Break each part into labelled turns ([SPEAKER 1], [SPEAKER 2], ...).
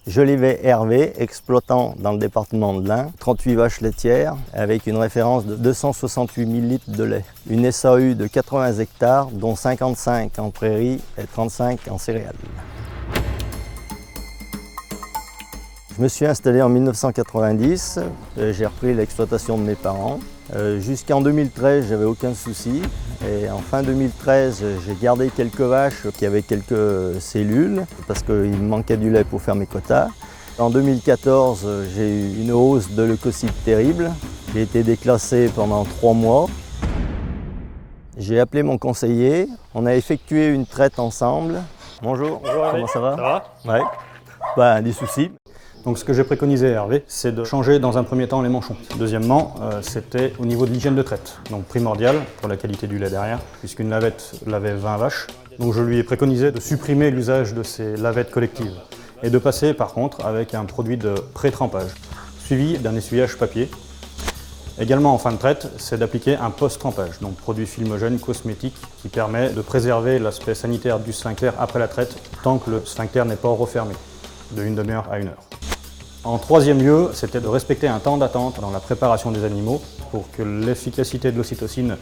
[SPEAKER 1] Je l'ai Hervé, exploitant dans le département de l'Ain, 38 vaches laitières avec une référence de 268 000 litres de lait. Une SAU de 80 hectares, dont 55 en prairies et 35 en céréales. Je me suis installé en 1990, j'ai repris l'exploitation de mes parents. Jusqu'en 2013, j'avais aucun souci. Et en fin 2013, j'ai gardé quelques vaches qui avaient quelques cellules parce qu'il me manquait du lait pour faire mes quotas. En 2014, j'ai eu une hausse de leucocytes terrible. J'ai été déclassé pendant 3 mois. J'ai appelé mon conseiller. On a effectué une traite ensemble. Bonjour.
[SPEAKER 2] Bonjour Hervé.
[SPEAKER 1] Comment ça va?
[SPEAKER 2] Ça va?
[SPEAKER 1] Ouais. Des soucis.
[SPEAKER 2] Donc ce que j'ai préconisé Hervé, c'est de changer dans un premier temps les manchons. Deuxièmement, c'était au niveau de l'hygiène de traite, donc primordial pour la qualité du lait derrière, puisqu'une lavette lavait 20 vaches. Donc je lui ai préconisé de supprimer l'usage de ces lavettes collectives et de passer par contre avec un produit de pré-trempage, suivi d'un essuyage papier. Également en fin de traite, c'est d'appliquer un post-trempage, donc produit filmogène cosmétique qui permet de préserver l'aspect sanitaire du sphincter après la traite tant que le sphincter n'est pas refermé, de une demi-heure à 1 heure. En troisième lieu, c'était de respecter un temps d'attente dans la préparation des animaux pour que l'efficacité de l'ocytocine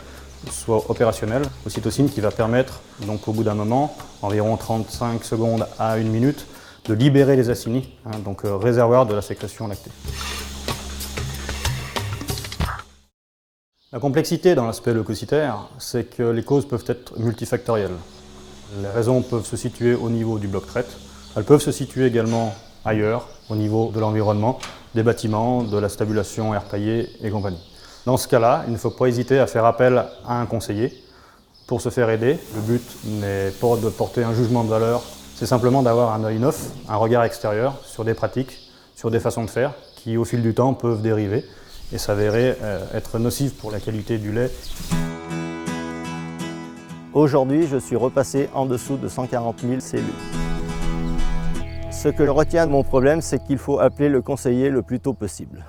[SPEAKER 2] soit opérationnelle. L'ocytocine qui va permettre, donc au bout d'un moment, environ 35 secondes à 1 minute, de libérer les acinies, donc réservoir de la sécrétion lactée. La complexité dans l'aspect leucocytaire, c'est que les causes peuvent être multifactorielles. Les raisons peuvent se situer au niveau du bloc traite, elles peuvent se situer également ailleurs, au niveau de l'environnement, des bâtiments, de la stabulation air paillé et compagnie. Dans ce cas-là, il ne faut pas hésiter à faire appel à un conseiller pour se faire aider. Le but n'est pas de porter un jugement de valeur, c'est simplement d'avoir un œil neuf, un regard extérieur sur des pratiques, sur des façons de faire qui au fil du temps peuvent dériver et s'avérer être nocives pour la qualité du lait.
[SPEAKER 1] Aujourd'hui, je suis repassé en dessous de 140 000 cellules. Ce que je retiens de mon problème, c'est qu'il faut appeler le conseiller le plus tôt possible.